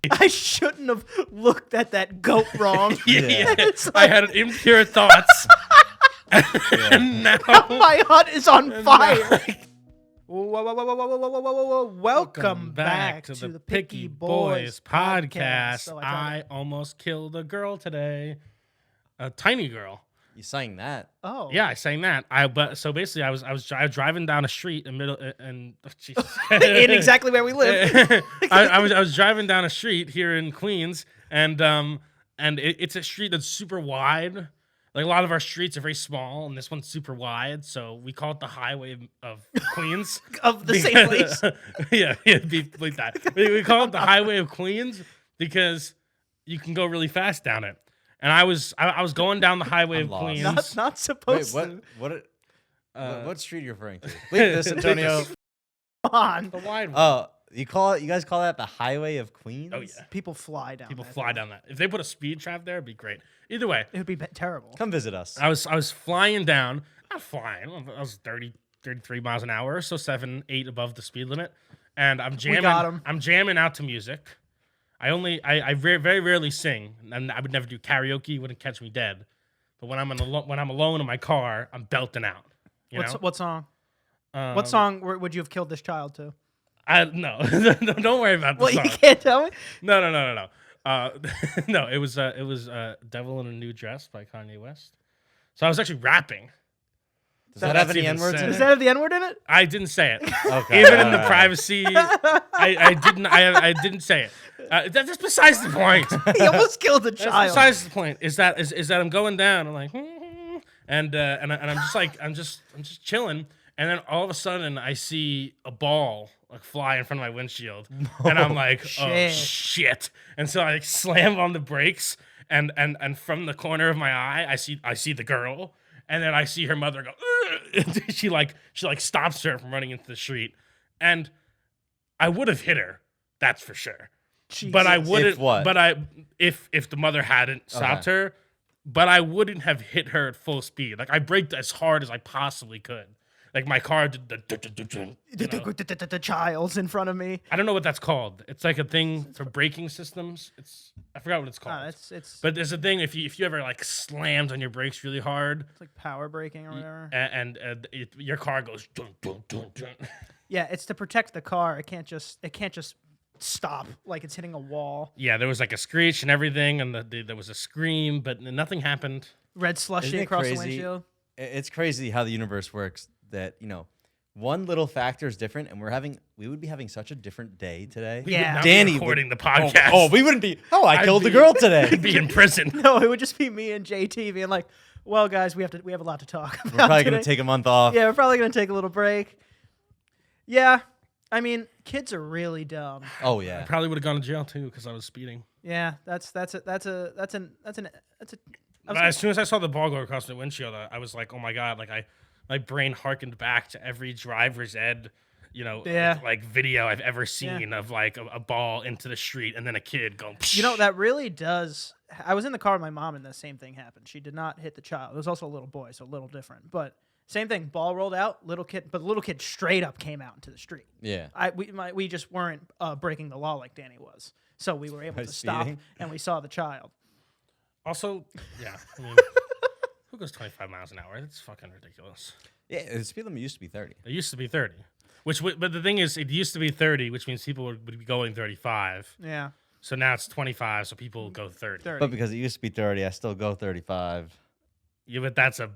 I shouldn't have looked at that goat wrong. Yeah. It's I like, had impure thoughts. And now my hut is on fire. like, Whoa. Welcome back to the Picky Boys podcast. So I almost killed a girl today. A tiny girl. You sang that? Oh. Yeah, I sang that. So basically, I was driving down a street in middle and Jesus. In exactly where we live. I was driving down a street here in Queens, and it's a street that's super wide. Like a lot of our streets are very small, and this one's super wide, so we call it the highway of Queens. Of the same place. Yeah, it'd be like that. We call it the highway of Queens because you can go really fast down it. And I was going down the highway of lost. Queens. Not supposed Wait, to. what street are you referring to? Leave this, Antonio. Come on. The wide one. Oh, you guys call that the highway of Queens? Oh yeah. People fly down People that fly thing. down that. If they put a speed trap there, it'd be great. Either way, It would be terrible. Come visit us. I was flying down. Not flying. I was 33 miles an hour, so 7, 8 above the speed limit. And I'm jamming. got 'em. I'm jamming out to music. I very rarely sing, and I would never do karaoke. You wouldn't catch me dead. But when I'm alone in my car, I'm belting out. You know? What song? Um, What song would you have killed this child to? No, don't worry about the Well, song. you can't tell me. No. No, it was "Devil in a New Dress" by Kanye West. So I was actually rapping. Does that have That's any even N-words sad. in Does it? that have the N-word in it? I didn't say it. Okay. Even in the alright. privacy, I didn't say it. That's besides the point. He almost killed a That's child. besides the point. Is that I'm going down. I'm like, and I'm just like I'm just chilling, and then all of a sudden I see a ball like fly in front of my windshield, and I'm like, oh shit! And so I slam on the brakes, and from the corner of my eye, I see the girl. And then I see her mother go. Ugh! she stops her from running into the street, and I would have hit her, that's for sure. But I wouldn't. If what? But if the mother hadn't stopped her, but I wouldn't have hit her at full speed. Like I braked as hard as I possibly could. Like my car did The child's in front of me. I don't know what that's called. It's like a thing for braking systems. I forgot what it's called. It's But there's a thing if you ever like slammed on your brakes really hard. like power braking or whatever. And your car goes dun, dun, dun, dun. Yeah, it's to protect the car. It can't just stop like it's hitting a wall. Yeah, there was like a screech and everything, and there was a scream, but nothing happened. Red slushy Isn't it across the crazy? windshield. It's crazy how the universe works. That one little factor is different, and we would be having such a different day today. We Yeah. would not be Danny recording would- the podcast. Oh, we wouldn't be. Oh, I I'd killed the be- girl today. I'd be in prison. No, it would just be me and JT being like, "Well, guys, we have a lot to talk about. We're probably today. gonna take a month off. Yeah, we're probably gonna take a little break. Yeah, I mean, kids are really dumb. Oh I yeah. probably would have gone to jail too because I was speeding. Yeah, that's an. But as soon as I saw the ball go across the windshield, I was like, oh my god! Like my brain harkened back to every driver's ed, Yeah. like video I've ever seen of like a ball into the street and then a kid going. You know, that really does. I was in the car with my mom, and the same thing happened. She did not hit the child. It was also a little boy, so a little different. But same thing. Ball rolled out, little kid, but the little kid straight up came out into the street. Yeah. We just weren't breaking the law like Danny was, so we were able By to stop, speeding? and we saw the child. Also, yeah, I mean, who goes 25 miles an hour? That's fucking ridiculous. Yeah. The speed limit used to be 30. It used to be 30, but the thing is, it used to be 30, which means people would be going 35. Yeah, So now it's 25, so people go 30. 30. But because it used to be 30, I still go 35. Yeah, but that's a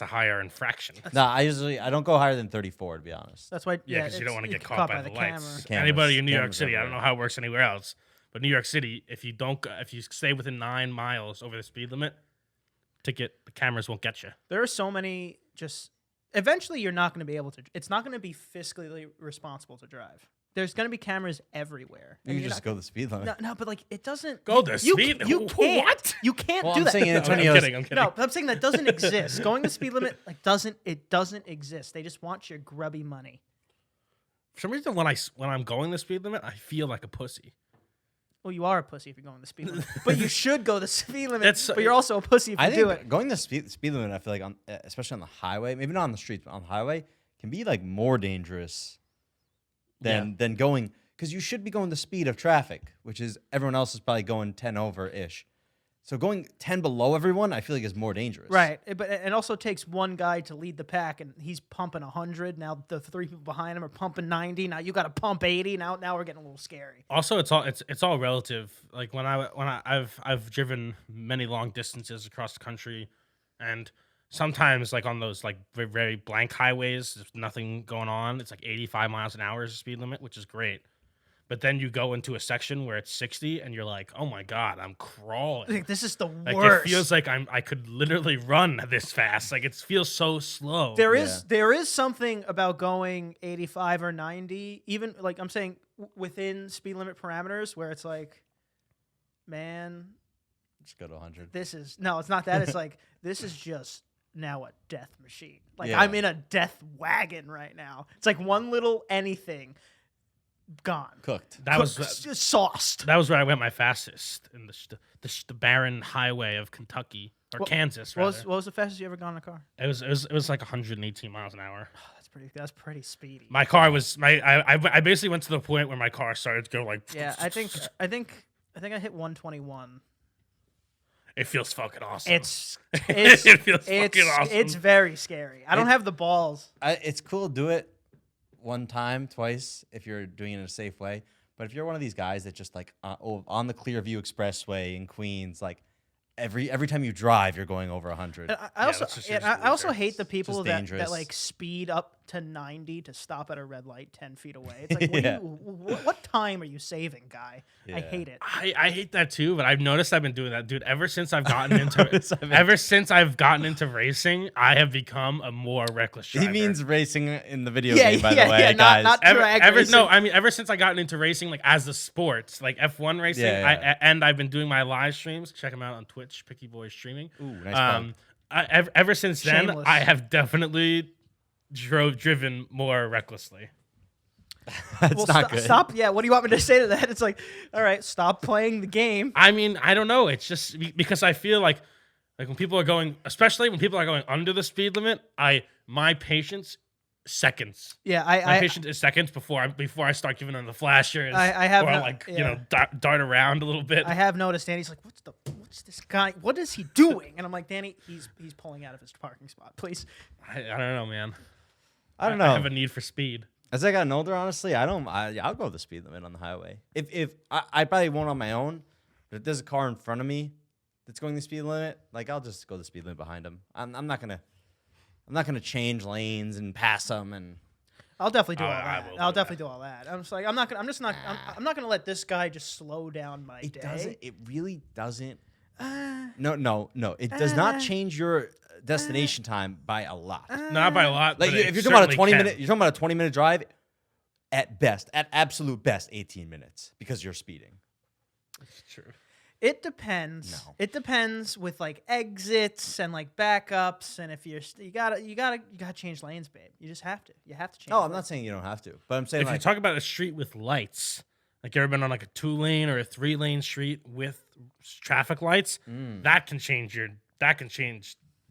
higher infraction. Nah, I don't go higher than 34 to be honest. That's why. Yeah, because you don't want to get caught by the lights. Cameras. Anybody in New York Cameras City, I don't everywhere. know how it works anywhere else, but New York City, if you stay within 9 miles over the speed limit, the cameras won't get you. There are so many. Just eventually, you're not going to be able to. It's not going to be fiscally responsible to drive. There's going to be cameras everywhere. You and can you're just not- go the speed limit. No, but like it doesn't Go the speed- You can't. What? You can't Well, do I'm that. saying No, Antonio's- I'm kidding. No, I'm saying that doesn't exist. Going the speed limit doesn't exist. They just want your grubby money. For some reason, when I'm going the speed limit, I feel like a pussy. Well, you are a pussy if you're going the speed limit, but you should go the speed limit. That's- but you're also a pussy if you I do think it. going the speed limit, I feel like especially on the highway, maybe not on the streets, but on the highway, can be like more dangerous than going because you should be going the speed of traffic, which is everyone else is probably going 10 over ish. So going 10 below everyone, I feel like is more dangerous. Right, but it also takes one guy to lead the pack, and he's pumping 100. Now the 3 people behind him are pumping 90. Now you got to pump 80. Now we're getting a little scary. Also, it's all relative. Like I've driven many long distances across the country, and sometimes like on those like very, very blank highways, there's nothing going on. It's like 85 miles an hour is the speed limit, which is great. But then you go into a section where it's 60, and you're like, "Oh my god, I'm crawling!" Like, this is the Like worst. it feels like I could literally run this fast. Like it feels so slow. There is something about going 85 or 90, even like I'm saying within speed limit parameters, where it's like, man, Just go to 100. it's not that. It's like this is just now a death machine. Like Yeah. I'm in a death wagon right now. It's like one little anything gone. Cooked. That was Just sauced. that was where I went my fastest in the barren highway of Kentucky or Kansas. What Rather, was the fastest you ever gone in a car? it was like 118 miles an hour. That's pretty speedy. My car was I basically went to the point where my car started to go like Yeah, I think I hit 121. it feels fucking awesome. It's It feels fucking awesome. It's very scary. I don't have the balls. It's cool to do it one time, twice, if you're doing it in a safe way. But if you're one of these guys that just like on the Clearview Expressway in Queens, like every time you drive, you're going over 100. And I also that's just I also loser. hate the people Just that dangerous. like speed up to 90 to stop at a red light 10 feet away. It's like, Yeah. what time are you saving, guy? I Yeah. hate it. I hate that too, but I've noticed I've been doing that, dude. Ever since I've gotten into racing, I have become a more reckless driver. He means racing in the video Yeah, game, by yeah, the way, yeah, guys. not drag racing. No, I mean ever since I got into racing, like as the sport, like F1 racing, Yeah. and I've been doing my live streams. Check them out on Twitch, Picky Boy Streaming. Ooh, nice plug. Ever since then, Shameless. I have definitely driven more recklessly. That's not good. Stop. Yeah, what do you want me to say to that? It's like, all right, stop playing the game. I mean, I don't know. It's just because I feel like when people are going, especially when people are going under the speed limit, my patience seconds. Yeah, My patience is seconds before I start giving them the flashers. I have or no- like yeah. dart around a little bit. I have noticed Danny's like, what's this guy? What is he doing? And I'm like, Danny, he's pulling out of his parking spot. Please. I don't know, man. I don't I know. have a need for speed. As I gotten older, honestly, I'll go the speed limit on the highway. If I probably won't on my own, but if there's a car in front of me that's going the speed limit, like I'll just go the speed limit behind him. I'm not gonna change lanes and pass them and. I'll definitely do all I that. will I'll do definitely do all that. I'm just like, I'm not gonna let this guy just slow down my It day. doesn't. It really doesn't. No. It does not change your destination time by a lot. Not by a lot. Like but if it you're talking about a certainly 20 can. minute, you're talking about a 20-minute drive. At best, at absolute best, 18 minutes because you're speeding. It's true. It depends. No. It depends with like exits and like backups, and if you gotta change lanes, babe. You just have to. You have to change. No, I'm lanes. not saying you don't have to, but I'm saying If you like talk about a street with lights, like you ever been on like a 2-lane or a 3-lane street with traffic lights, that can change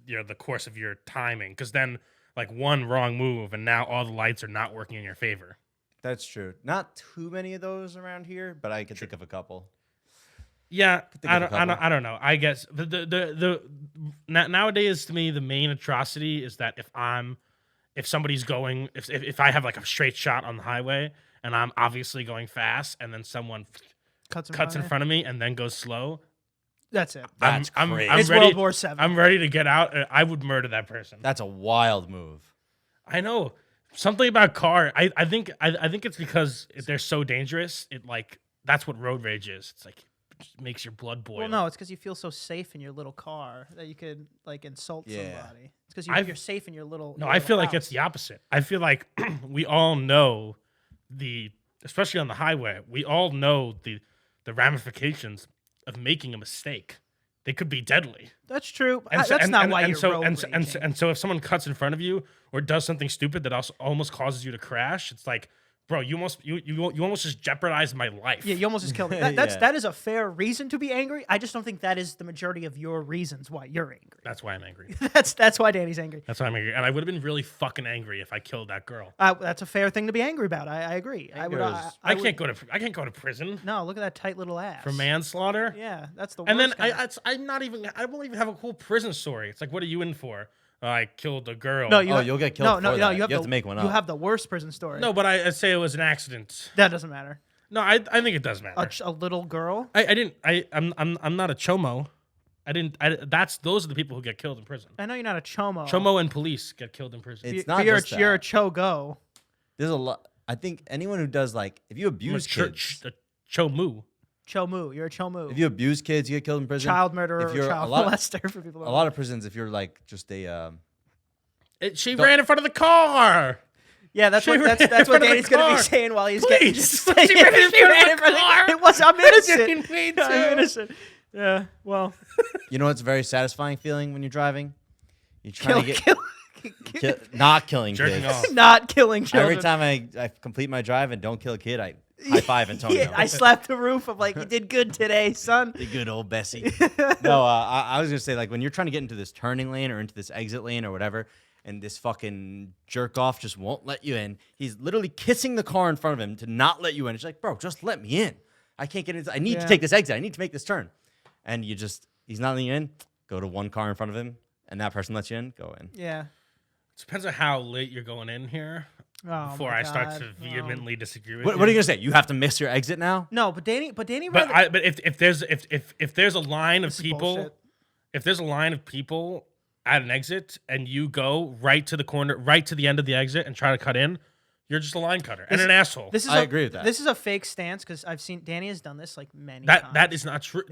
the course of your timing. Because then like one wrong move and now all the lights are not working in your favor. that's true. Not too many of those around here, but I can think of a couple. Yeah, think of a couple. I don't know. I guess nowadays to me the main atrocity is that if somebody's going if I have like a straight shot on the highway and I'm obviously going fast and then someone cuts in front of me and then goes slow. That's it. That's I'm crazy. It's ready, World War VII. I'm ready to get out. I would murder that person. That's a wild move. I know something about car. I think it's because they're so dangerous. It like that's what road rage is. It's like it just makes your blood boil. Well, no, it's because you feel so safe in your little car that you could like insult Yeah. somebody. It's because you're safe in your little. No, your I feel little like it's house. the opposite. I feel like we all know especially on the highway, we all know the ramifications of making a mistake. They could be deadly. That's true. And so- That's and- not and- why and you're so, road and, so- and, so- raging. and so if someone cuts in front of you or does something stupid that also almost causes you to crash, it's like bro, you almost just jeopardized my life. Yeah, you almost just killed me. Yeah. That is a fair reason to be angry. I just don't think that is the majority of your reasons why you're angry. That's why I'm angry. That's why Danny's angry. That's why I'm angry. And I would have been really fucking angry if I killed that girl. That's a fair thing to be angry about. I agree. I would. Anger is- I can't go to prison No, look at that tight little ass. for manslaughter. Yeah, that's the worst. And then kind. I won't even have a cool prison story. It's like, what are you in for? I killed a girl. No, You'll get killed. No, for that. you have, to make one up. You have the worst prison story. No, but I say it was an accident. That doesn't matter. No, I think it does matter. A little girl. I'm not a chomo. Those are the people who get killed in prison. I know you're not a chomo. Chomo and police get killed in prison. It's But not you're, just that. you're a chogo. There's a lot. I think anyone who does like if you abuse kids, The chomu. Chomu. You're a chomu. if you abuse kids, you get killed in prison. Child murderer If or you're child a lot, molester for people. a lot of prisons, if you're like just a She ran in front of the car. Yeah, that's She what ran that's in front of the Danny's gonna be car. saying while he's Please. getting. She ran in front of the car. It was. I'm innocent. getting paid I'm too. innocent. Yeah. Well, you know what's a very satisfying feeling when you're driving? You're trying kill, to get not killing Jerking kids. off. not killing children. Every time I complete my drive and don't kill a kid, I high five Antonio. Yeah, I slapped the roof. I'm like, you did good today, son. The good old Bessie. No, I was gonna say like when you're trying to get into this turning lane or into this exit lane or whatever, and this fucking jerk off just won't let you in. He's literally kissing the car in front of him to not let you in. It's like, bro, just let me in. I can't get in. I need Yeah. to take this exit. I need to make this turn. And he's not letting you in. Go to one car in front of him, and that person lets you in. Go in. Yeah. Depends on how late you're going in here Oh, before my I start God. to vehemently disagree with What you. are you gonna say? You have to miss your exit now? No, but Danny But rather. but if there's a line of This is people, bullshit. if there's a line of people at an exit and you go right to the corner, right to the end of the exit and try to cut in, you're just a line cutter and an asshole. This is I agree with that. This is a fake stance because I've seen Danny has done this like many that times. that is not true.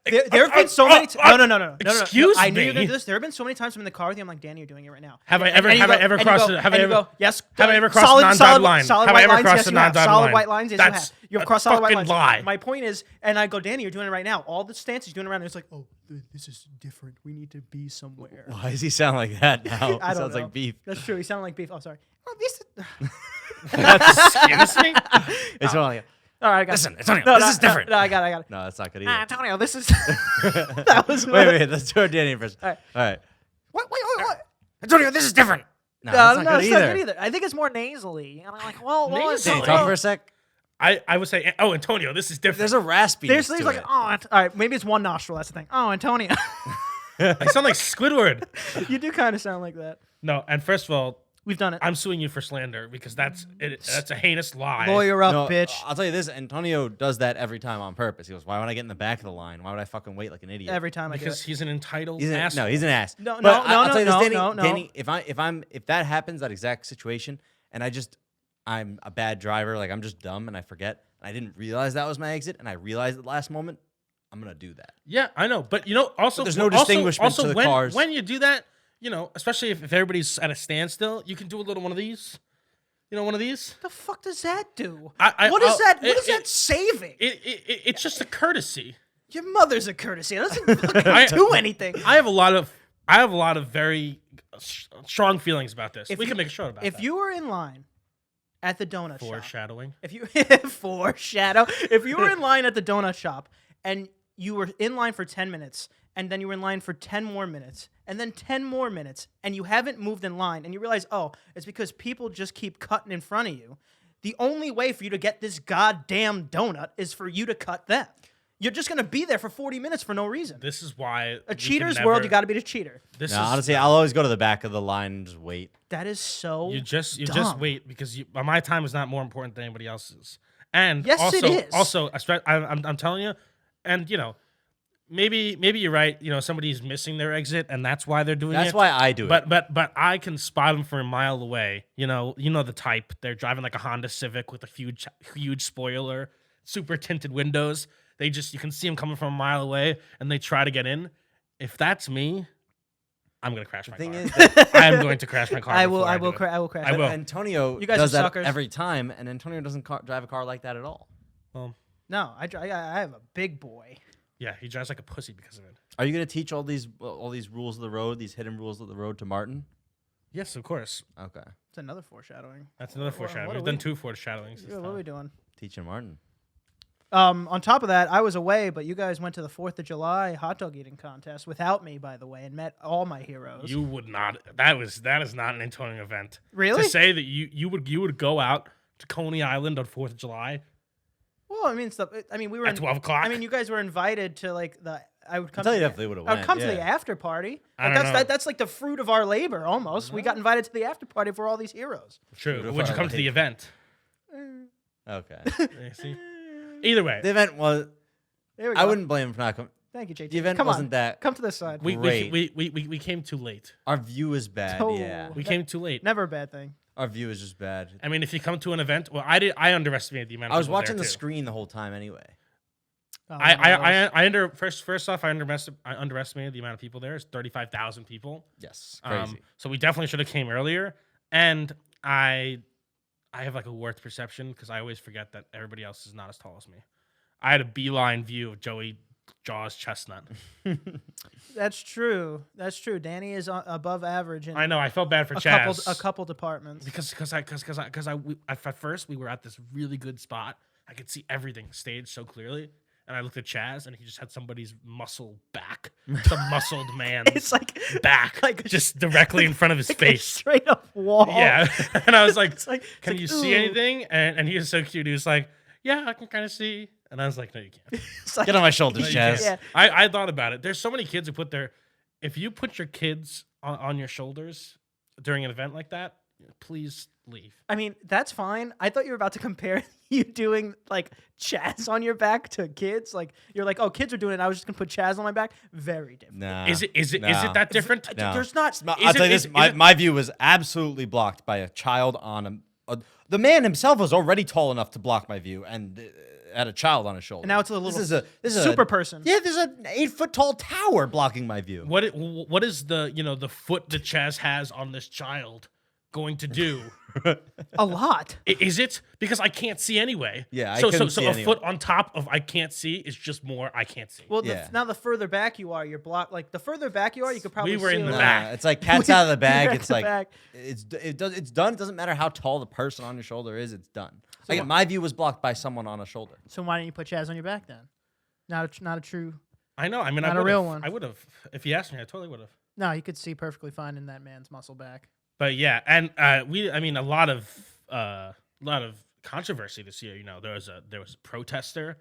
There have been so many. No. Excuse I knew you were me. gonna do this. There have been so many times I'm in the car with you. I'm like, Danny, you're doing it right now. Have I And- ever and you have I go- ever and you crossed go- it? Have and I you ever go, yes? have I ever crossed solid, the non-dotted solid, line? Solid Have I white ever lines, crossed yes, the you have. non-dotted Solid line? white lines, yes, you That's have. You have a crossed solid white fucking lines. lie. My point is, and I go, Danny, you're doing it right now. All the stances you're doing around, it's like, oh, this is different. We need to be somewhere. Why does he sound like that now? I He don't sounds know. like beef. That's true. He sounded like beef. Oh, sorry. Oh, this is... Excuse me? It's not like All right, I got Listen, it. Antonio, No, this no, is different. No, I got it. No, that's not good Ah, either. Antonio, this is... that was... Wait, let's do our Danny first. All right. All right. What? Antonio, this is different. No, No, that's no, not good it's either. not good either. I think it's more nasally. And I'm like, well, Nasally? Can you talk for a sec? I would say, oh, Antonio, this is different. There's a raspiness There's to like, it. oh, all right, maybe it's one nostril. That's the thing. Oh, Antonio. I sound like Squidward. You do kind of sound like that. No, and first of all, We've done it. I'm suing you for slander because that's a heinous lie. Lawyer up, No, bitch. I'll tell you this. Antonio does that every time on purpose. He goes, why would I get in the back of the line? Why would I fucking wait like an idiot? Every time I do Because it. he's an entitled He's asshole. no, he's an ass. No, But no, I'll no, tell you this, no, Danny, no, no. Danny, if that happens, that exact situation, and I'm a bad driver, like I'm just dumb and I forget, and I didn't realize that was my exit, and I realized at the last moment, I'm gonna do that. Yeah, I know, but also But there's no distinguishment to the when, cars. When you do that, especially if everybody's at a standstill, you can do a little one of these. One of these. What the fuck does that do? I- What is I'll- that? What it- is that it- saving? It's just a courtesy. Your mother's a courtesy. It doesn't I- fucking do anything. I have a lot of very strong feelings about this. We you- can make a show about If that. you were in line at the donut shop, Foreshadowing. if you foreshadow, if you were in line at the donut shop and you were in line for 10 minutes and then you were in line for 10 more minutes and then 10 more minutes and you haven't moved in line and you realize, oh, it's because people just keep cutting in front of you. The only way for you to get this goddamn donut is for you to cut them. You're just going to be there for 40 minutes for no reason. This is why A cheater's world, you got to be the cheater. This No, is honestly, I'll always go to the back of the line and just wait. That is so you just dumb. wait because my time is not more important than anybody else's. And Yes, also, it is. Also, I'm telling you, and maybe you're right. Somebody's missing their exit, and that's why they're doing it. That's why I do it. But I can spot them from a mile away. You know the type. They're driving like a Honda Civic with a huge spoiler, super tinted windows. You can see them coming from a mile away, and they try to get in. If that's me, I'm gonna crash my thing car. is that I am going to crash my car. I will before do it. I will crash. I will. Antonio You guys does are that suckers. every time, and Antonio doesn't drive a car like that at all. Well, No, I have a big boy. yeah, he drives like a pussy because of it. Are you going to teach all these rules of the road, these hidden rules of the road to Martin? Yes, of course. Okay. It's another foreshadowing. That's another foreshadowing. what We've are done we- 2 foreshadowings. Yeah, what are we doing? Teaching Martin. On top of that, I was away, but you guys went to the 4th of July hot dog eating contest without me, by the way, and met all my heroes. You would not. That is not an Antonio event. Really? To say that you would go out to Coney Island on 4th of July Well, I mean, we were at 12 o'clock. I mean, you guys were invited to like I would come. tell to you the- definitely would've I would went, come to yeah. the after party. I Like, don't that's know. that's like the fruit of our labor. Almost, we got invited to the after party for all these heroes. True. Beautiful. Would you come to the event? Okay. You see? Either way, The event was. There we go. I wouldn't blame him for not coming. Thank you, JT. The event come wasn't on. that. Come to this side. we Great. came too late. Our view is bad. Oh. Yeah. We came too late. Never a bad thing. Our view is just bad. I mean, if you come to an event, well, I underestimated the amount. Of I was people watching there, the too. screen the whole time anyway. Oh, First off, I underestimated the amount of people there. It's 35,000 people. Yes. Crazy. So we definitely should have came earlier. And I have like a warped perception because I always forget that everybody else is not as tall as me. I had a beeline view of Joey Jaws Chestnut. That's true. That's true. Danny is above average in I know. I felt bad for a Chaz couple departments. because at first we were at this really good spot. I could see everything staged so clearly. And I looked at Chaz, and he just had somebody's muscle back, some muscled man's It's like back, like just directly in front of his like a face. straight up wall. Yeah, and I was like, It's like "Can it's you like, see ooh. anything?" And he was so cute. He was like, "Yeah, I can kind of see." And I was like, "No, you can't." It's like, Get on my shoulders, No, you can't. Chaz. Yeah. I thought about it. There's so many kids who put their, if you put your kids on your shoulders during an event like that, please leave. I mean, that's fine. I thought you were about to compare you doing like Chaz on your back to kids. Like you're like, oh, kids are doing it. I was just gonna put Chaz on my back. Very different. Nah. Is it nah. that different? No. There's not. I'll Is tell it- you is- this. is it- My view was absolutely blocked by a child on the man himself was already tall enough to block my view and had a child on his shoulder. And now it's a little this is super person. Yeah, there's an 8-foot tall tower blocking my view. What is the foot that Chaz has on this child going to do? A lot. Is it? Because I can't see anyway. Yeah, I so couldn't so see a anyway. foot on top of I can't see is just more I can't see. Well, Yeah. now the further back you are, you're blocked. Like the further back you are, you could probably. We were see in a the little- back. It's like cats out of the bag. Back It's to like back. it's done. It doesn't matter how tall the person on your shoulder is. It's done. So Like what- my view was blocked by someone on a shoulder. So why didn't you put Chaz on your back then? Not a true. I know. I mean, Not I a real would've. one. I would have. If you asked me, I totally would have. No, you could see perfectly fine in that man's muscle back. But yeah, and I mean, a lot of controversy this year. You know, there was a protester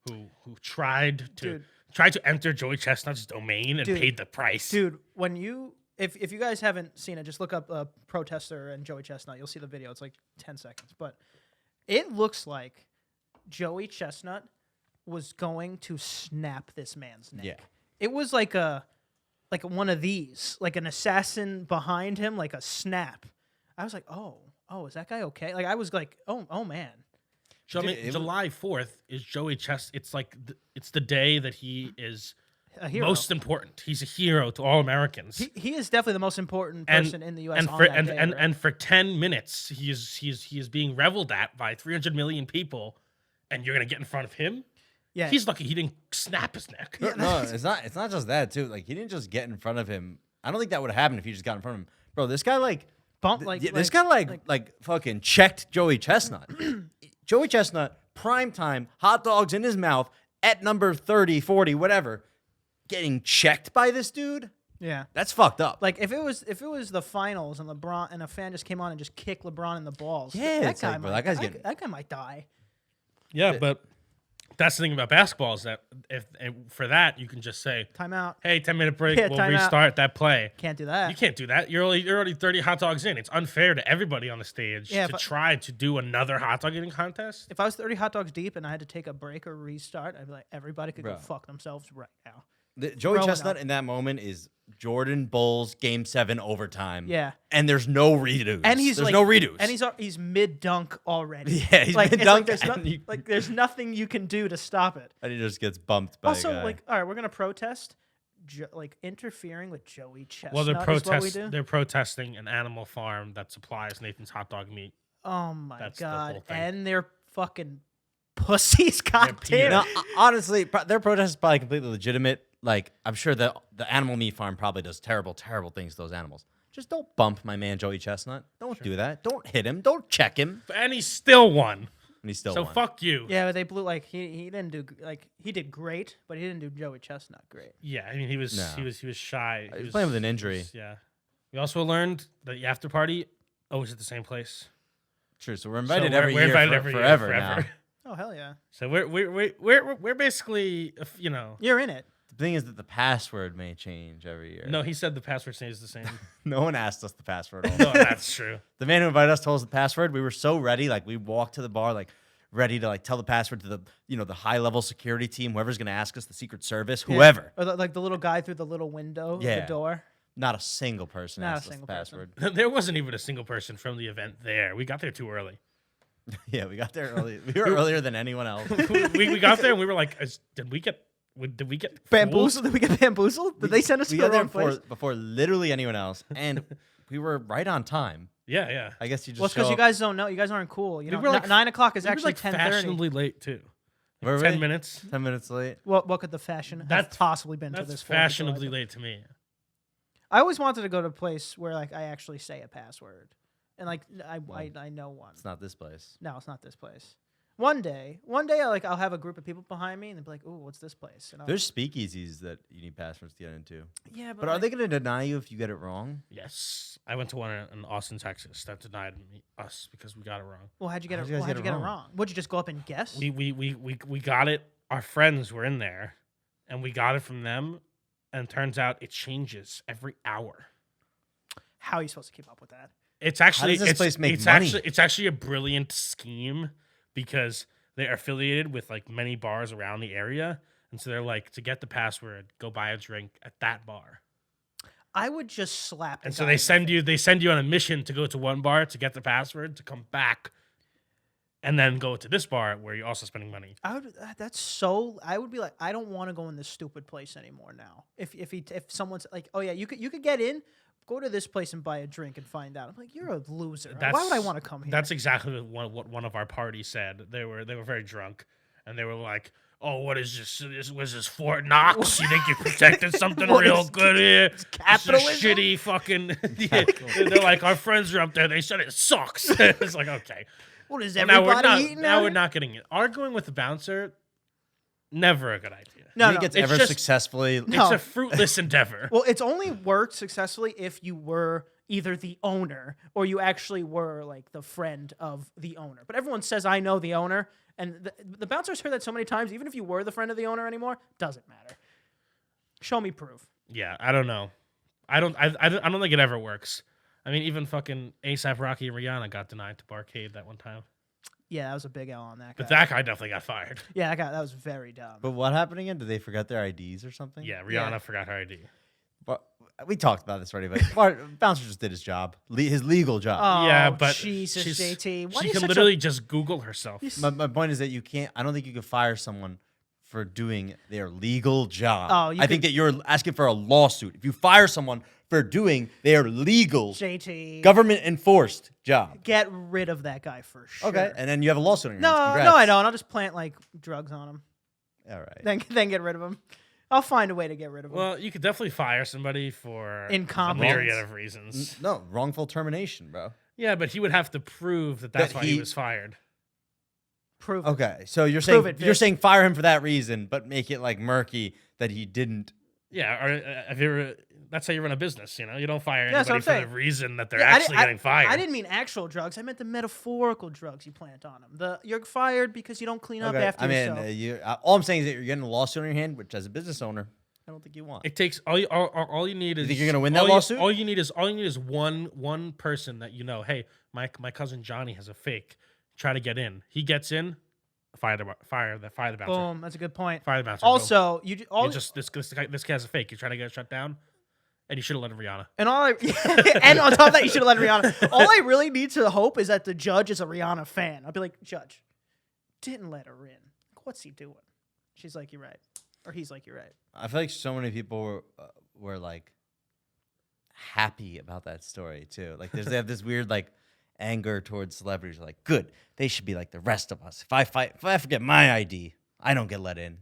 who tried to enter Joey Chestnut's domain and Dude. paid the price. Dude, when you if you guys haven't seen it, just look up protester and Joey Chestnut. You'll see the video. It's like 10 seconds, but it looks like Joey Chestnut was going to snap this man's neck. Yeah. It was like one of these, like an assassin behind him, like a snap. I was like, oh, is that guy okay? Like I was like, oh man. So, I Dude, mean, it was- July 4th is Joey It's like it's the day that he is A hero. most important. He's a hero to all Americans. He is definitely the most important And- person in the U.S. and on for that day, right? and for 10 minutes he is being reveled at by 300 million people, and you're gonna get in front of him. yeah, He's lucky he didn't snap his neck. No, it's not. It's not just that too. Like he didn't just get in front of him. I don't think that would have happened if he just got in front of him, bro. This guy like bump like this guy like fucking checked Joey Chestnut. Joey Chestnut, prime time, hot dogs in his mouth at number 30, 40, whatever, getting checked by this dude. yeah. That's fucked up. Like if it was the finals and LeBron and a fan just came on and just kicked LeBron in the balls, Yeah, that it's guy like, bro, might, that guy's getting- that guy might die. Yeah, but that's the thing about basketball is that if for that you can just say, Timeout. "Hey, 10-minute break, Yeah, we'll timeout. restart that play." Can't do that. You can't do that. You're already 30 hot dogs in. It's unfair to everybody on the stage Yeah, to but- try to do another hot dog eating contest. If I was 30 hot dogs deep and I had to take a break or restart, I'd be like, everybody could go Bro. fuck themselves right now. Joey growing Chestnut up. in that moment is Jordan Bulls Game 7 overtime. Yeah. And there's no redos. And he's there's like, no redos. And he's mid dunk already. Yeah, he's like, it's mid-dunk Like and you- there's nothing you can do to stop it. and he just gets bumped by a Also, guy. like, all right, we're gonna protest, like interfering with Joey Chestnut. Well, is what we do. they're protesting an animal farm that supplies Nathan's hot dog meat. Oh my That's the whole god! thing. And they're fucking pussies. God Peter. damn. No, honestly, their protest is probably completely legitimate. Like, I'm sure the animal meat farm probably does terrible, terrible things to those animals. Just don't bump my man Joey Chestnut. Don't do that. Don't hit him. Don't check him. And he still won. And he still So won. fuck you. Yeah, but they blew like he didn't do like he did great, but he didn't do Joey Chestnut great. Yeah, I mean he was shy. He was playing with an injury. Yeah. We also learned that the after party always at the same place. True. So we're invited So every we're year invited for, every year forever, forever. now. Oh hell yeah, So we're basically you're in it. The thing is that the password may change every year. No, he said the password stays the same. No one asked us the password. No, that's true. The man who invited us told us the password. We were so ready. Like, we walked to the bar, like, ready to, like, tell the password to the, the high-level security team, whoever's going to ask us, the Secret Service, whoever. Or like the little guy through the little window of the Yeah. door. Not a single person Not a asked us the single person. password. There wasn't even a single person from the event there. We got there too early. Yeah, we got there early. We were earlier than anyone else. we got there and we were like, did we get Bamboozled? Did we get bamboozled? Did they send us to We the got there wrong place? before literally anyone else, and we were right on time. Yeah, yeah. I guess you just Well, it's because you guys don't know. You guys aren't cool. You know, were like 9 o'clock is We were actually like 10:30. fashionably late too. Were we? 10 minutes. 10 minutes late. What could the fashion have That's- possibly been to That's this 4th of July? fashionably late to me. I always wanted to go to a place where like I actually say a password, and like I know one. It's not this place. No, it's not this place. One day, I'll have a group of people behind me and they'll be like, "Ooh, what's this place?" And I'll, There's speakeasies that you need passwords to get into. yeah, But are they going to deny you if you get it wrong? Yes, I went to one in Austin, Texas that denied us because we got it wrong. Well, how'd you get How'd it? you guys Well, how'd you get get it it wrong? Would you just go up and guess? We got it. Our friends were in there, and we got it from them. And it turns out it changes every hour. How are you supposed to keep up with that? It's actually does this place make it's money? Actually, it's actually a brilliant scheme because they're affiliated with like many bars around the area, and so they're like, to get the password, go buy a drink at that bar. I would just slap. the And so guy they in the send you on a mission to go to one bar to get the password to come back, and then go to this bar where you're also spending money. I would. That's so. I would be like, I don't want to go in this stupid place anymore now. If someone's like, oh yeah, you could get in, go to this place and buy a drink and find out. I'm like, you're a loser. Why would I want to come here? That's exactly what one of our parties said. They were very drunk, and they were like, "Oh, what is this? Was this Fort Knox? You think you protected something What real is good here? This is capitalism? shitty fucking." Yeah. They're like, "Our friends are up there. They said it sucks." It's like, okay. What is Now everybody we're not. eating? Now out we're here? not getting it. Arguing with the bouncer, never a good idea. No, he no. gets it's ever just- successfully. No. It's a fruitless endeavor. Well, it's only worked successfully if you were either the owner or you actually were like the friend of the owner. But everyone says, I know the owner. And the bouncers heard that so many times, even if you were the friend of the owner anymore, doesn't matter. Show me proof. Yeah, I don't know. I don't think it ever works. I mean, even fucking ASAP Rocky and Rihanna got denied to Barcade that one time. Yeah, that was a big L on that guy. But that guy definitely got fired. Yeah, that was very dumb. But what happened again? Did they forget their IDs or something? Yeah, Rihanna Yeah. forgot her ID. But we talked about this already, but Bouncer just did his job, his legal job. Oh, Yeah, but Jesus, she's- JT. Why are She you can such literally just Google herself. My point is that you can't. I don't think you can fire someone for doing their legal job. Oh, you I think that you're asking for a lawsuit if you fire someone for doing their legal, JT, government enforced job. get rid of that guy for sure. Okay, and then you have a lawsuit on your No, hands. no, I don't. I'll just plant like drugs on him. All right. Then get rid of him. I'll find a way to get rid of him. Well, you could definitely fire somebody for a Incompetence. myriad of reasons. No, wrongful termination, bro. Yeah, but he would have to prove that that's That why he he- was fired. Prove it. Okay, so you're Prove saying it, you're Vic. saying fire him for that reason, but make it like murky that he didn't. Yeah, or if you're, that's how you run a business. You know, you don't fire that's what anybody I'm for the saying. reason that they're Yeah, actually getting fired. I didn't mean actual drugs. I meant the metaphorical drugs you plant on them. You're fired because you don't clean up Okay, after I mean, yourself. all I'm saying is that you're getting a lawsuit on your hand, which as a business owner, I don't think you want. It takes all you need is. think you're gonna win that all lawsuit? All you need is one person that you know. Hey, my cousin Johnny has a fake. Try to get in. He gets in. Fire the bouncer. Boom. That's a good point. Fire the bouncer. Also, this guy has a fake. You're trying to get it shut down, and you should have let Rihanna. and and on top of that, you should have let Rihanna. All I really need to hope is that the judge is a Rihanna fan. I'll be like, Judge, didn't let her in. What's he doing? She's like, you're right, or he's like, you're right. I feel like so many people were like happy about that story too. Like they have this weird like anger towards celebrities. Like, good, they should be like the rest of us. If I forget my ID, I don't get let in.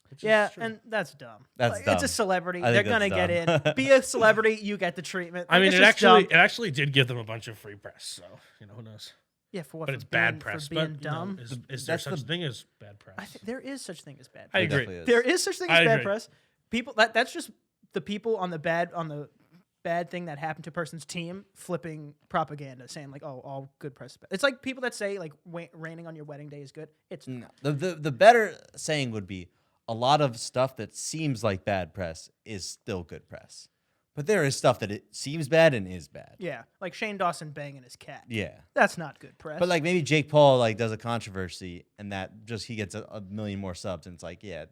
which Yeah, is true. and that's dumb. That's It's a dumb. celebrity. I They're think gonna that's get dumb. in. Be a celebrity, you get the treatment. I mean, It's it just actually dumb. it actually did give them a bunch of free press, so who knows? Yeah, for what? But For it's bad being- press. For being But dumb. is there That's such the- thing as bad press? I think there is such thing as bad. I Press. agree. Definitely is. There is such thing I as bad agree. press. People that's just the people on the bad thing that happened to a person's team flipping propaganda, saying like, "Oh, all good press." Is bad. It's like people that say like raining on your wedding day is good. It's No. The better saying would be a lot of stuff that seems like bad press is still good press. But there is stuff that it seems bad and is bad. yeah, like Shane Dawson banging his cat. Yeah. That's not good press. But like maybe Jake Paul like does a controversy and that just he gets a million more subs and it's like, yeah,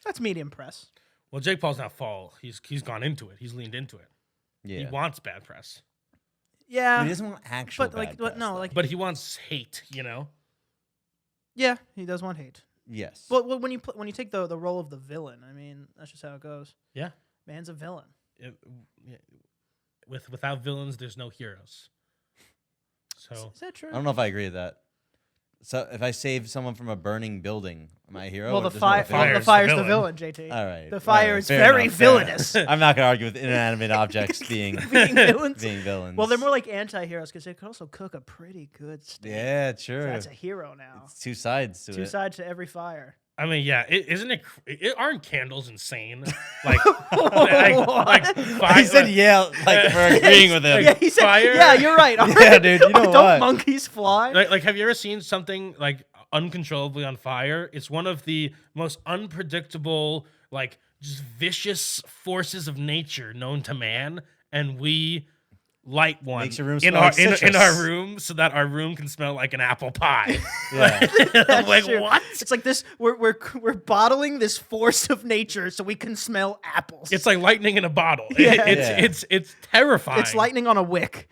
that's medium press. Well, Jake Paul's not fall. He's gone into it. He's leaned into it. yeah. He wants bad press, Yeah, But he doesn't want actual but like, bad but press, no, though. like, but he wants hate. yeah, he does want hate. yes. But when you take the role of the villain, I mean, that's just how it goes. Yeah. Man's a villain. Yeah. Without villains, there's no heroes. So Is that true? I don't know if I agree with that. So if I save someone from a burning building, am I a hero? Well, or the there's no fire, villain? the Fire's fire's the the villain. villain, JT. All right. The all fire right, is fair very enough, fair villainous. enough. I'm not gonna argue with inanimate objects being Being villains. being villains. Well, they're more like anti-heroes because they could also cook a pretty good steak. yeah, So sure. that's a hero now. It's two sides to Two it. sides to every fire. I mean, yeah, aren't candles insane? Like, like He fire, said, "Yeah," like for agreeing with him. Yeah, he said, Fire. yeah, you're right. Yeah, dude, you know Don't what? monkeys fly? like, have you ever seen something like uncontrollably on fire? It's one of the most unpredictable, like, just vicious forces of nature known to man, and we light one Makes your room in smell our like in citrus. our room so that our room can smell like an apple pie. Yeah. I'm like, true. what? It's like this. We're bottling this force of nature so we can smell apples. It's like lightning in a bottle. Yeah. It's terrifying. It's lightning on a wick.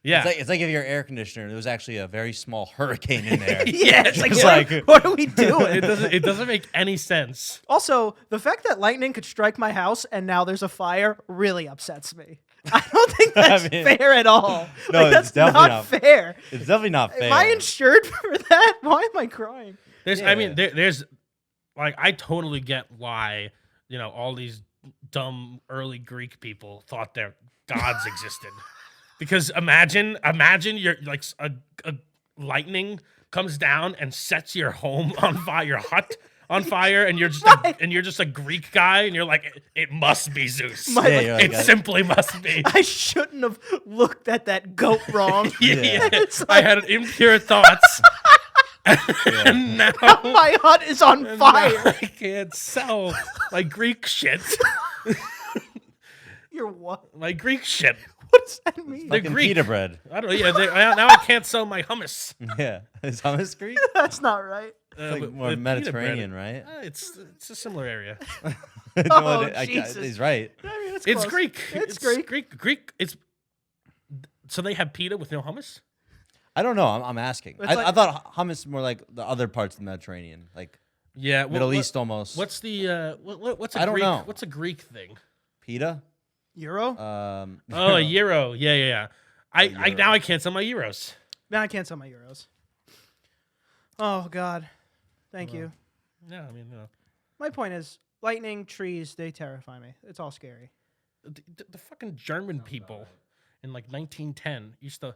Yeah. It's like if your air conditioner, there was actually a very small hurricane in there. Yeah, it's like, It's what, like- what are we doing? it doesn't make any sense. Also, the fact that lightning could strike my house and now there's a fire really upsets me. I don't think that's mean, fair at all. no, Like, it's that's definitely not not. fair. It's definitely not fair. Am I insured for that? Why am I crying? I mean, Yeah. there's like I totally get why all these dumb early Greek people thought their gods existed, because imagine you're like a lightning comes down and sets your home on fire, your hut on fire, and you're just a Greek guy, and you're like, it must be Zeus. My- Yeah, you're like, It simply must be. I shouldn't have looked at that goat wrong. Yeah. It's I like, had impure thoughts, and now my hut is on now fire. I can't sell my Greek shit. You're what? My Greek shit. What does that mean? They're Fucking Greek. pita bread. I don't know. Yeah, now I can't sell my hummus. Yeah. Is hummus Greek? That's not right. It's like with more pita bread. Mediterranean, right? It's a similar area. Oh, Jesus. He's right. I mean, It's close. Greek. It's Greek. Greek. It's so they have pita with no hummus. I don't know. I'm asking. It's I like- thought hummus more like the other parts of the Mediterranean, like Yeah, Middle East almost. What's the what's a I don't Greek? know. What's a Greek thing? pita? Euro? Oh, a euro. Yeah. I euro. now I can't sell my euros. Now I can't sell my euros. Oh, God. Thank you. Yeah, I mean, My point is, lightning, trees, they terrify me. It's all scary. the fucking German people in like 1910 used to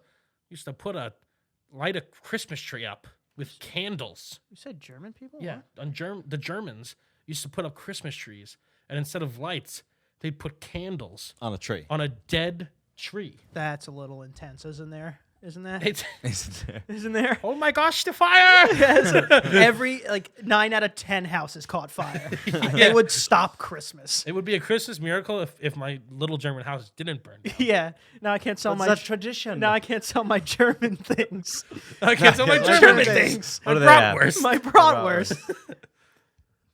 light a Christmas tree up with candles. You said German people? Yeah, What? the Germans used to put up Christmas trees, and instead of lights, they'd put candles On a tree. on a dead tree. That's a little intense, isn't there? Isn't that? It's, Isn't there? Isn't there? oh my gosh, the fire! Yes. Every, 9 out of 10 houses caught fire. They would stop Christmas. It would be a Christmas miracle if my little German house didn't burn down. Yeah. Now I can't sell What's my that tradition? Now I can't sell my German things. I can't sell my My German German things. things. What My do they have? bratwurst. My bratwurst.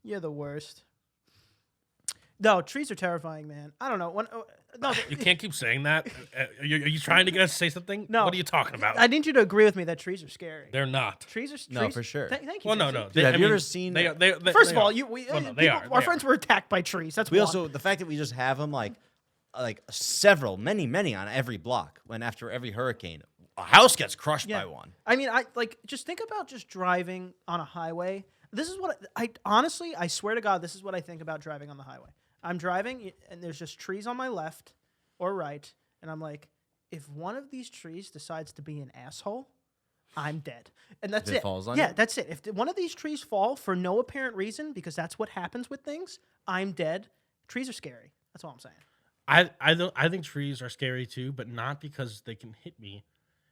You're the worst. No, trees are terrifying, man. I don't know. You can't keep saying that. Are you trying to get us to say something? No. What are you talking about? I need you to agree with me that trees are scary. They're not. Trees are No, trees- for sure. Thank you. Well, no, Jesse. no. Dude, have I you ever mean, seen- they First they of all, are. we they are. our They friends are. were attacked by trees. That's We one. also the fact that we just have them like several, many on every block. When after every hurricane, a house gets crushed by one. I mean, just think about just driving on a highway. This is what I honestly, I swear to God, this is what I think about driving on the highway. I'm driving and there's just trees on my left or right, and I'm like, if one of these trees decides to be an asshole, I'm dead. And that's If it it. falls on yeah, you? that's it. If one of these trees fall for no apparent reason, because that's what happens with things, I'm dead. Trees are scary. That's all I'm saying. I think trees are scary too, but not because they can hit me.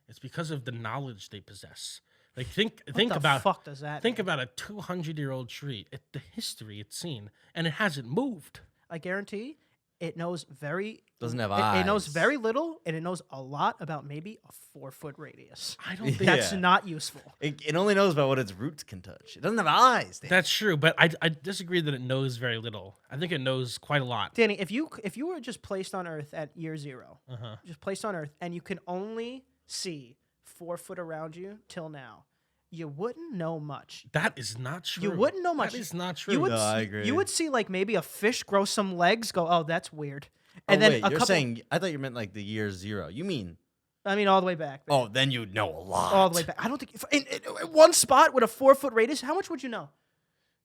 It's because of the knowledge they possess. Like think What the about fuck does that think mean? about a 200-year-old tree, the history it's seen, and it hasn't moved. I guarantee it knows Doesn't have it knows eyes. very little, and it knows a lot about maybe a 4-foot radius. I don't think That's Yeah. not useful. It only knows about what its roots can touch. It doesn't have eyes. Dan. that's true, but I disagree that it knows very little. I think it knows quite a lot. Danny, if you were just placed on Earth at year 0, Uh-huh. just placed on Earth, and you can only see 4 foot around you till now, you wouldn't know much. That is not true. You wouldn't know much. That is not true. You would No, I see, agree. You would see like maybe a fish grow some legs. Go, oh, that's weird. Oh, And then wait, a you're couple. saying, I thought you meant like the year 0. You mean, I mean, all the way back. oh, then you'd know a lot. all the way back. I don't think in one spot with a 4-foot radius. How much would you know?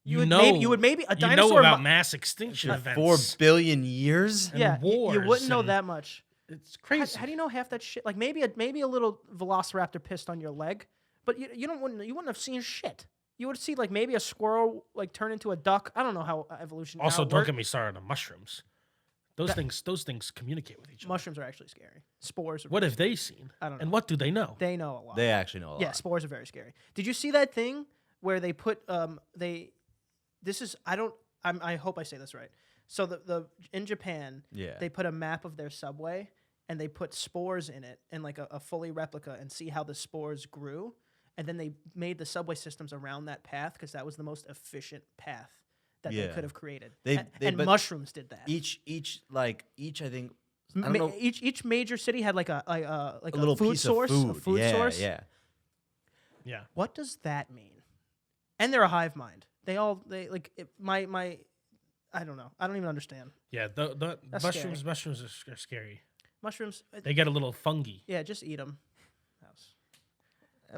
You would know, maybe, you would maybe a you dinosaur. know about mi- mass extinction For events. 4 billion years? and yeah, you wars wouldn't know and- that much. It's How, crazy. how do you know half that shit? Like maybe a little velociraptor pissed on your leg, but you wouldn't have seen shit. You would see like maybe a squirrel like turn into a duck. I don't know how evolution. Also, how it don't worked. get me started on mushrooms. Those things communicate with each other. Mushrooms are actually scary. Spores. Are What have they seen? I don't know. And what do they know? They know a lot. They actually know a lot. Yeah, spores are very scary. Did you see that thing where they put this is I hope I say this right. So the in Japan, Yeah. they put a map of their subway and they put spores in it and like a fully replica and see how the spores grew, and then they made the subway systems around that path because that was the most efficient path that they Yeah. could have created. They- And but mushrooms did that. Each I think, I don't know, Each major city had like a a little food piece source, of food. a food yeah, source. Yeah. Yeah. What does that mean? And they're a hive mind. They like my I don't know. I don't even understand. Yeah. The That's mushrooms are scary. Mushrooms. They get a little fungy. Yeah, just eat them.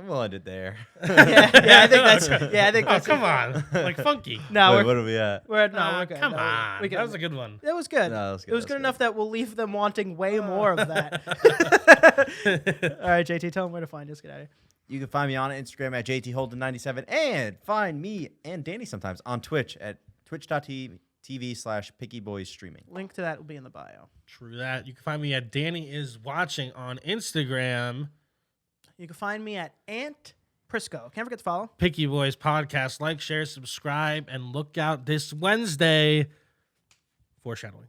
Well, I did there. yeah, I think that's. Yeah, I think Oh, that's. come on. Like funky. No, Wait, what are we at? we're no, Ah, we're good. come No, on. we can That end was a it. good one. That was good. No, that was good, It was that good was enough that we'll leave them wanting way more of that. All right, JT, tell them where to find us. Get out of here. You can find me on Instagram at JTHolden97 and find me and Danny sometimes on Twitch at twitch.tv/PickyBoysStreaming. Link to that will be in the bio. True that. You can find me at Danny is watching on Instagram. You can find me at Ant Prisco. Can't forget to follow. Picky Boys Podcast. Like, share, subscribe, and look out this Wednesday. Foreshadowing.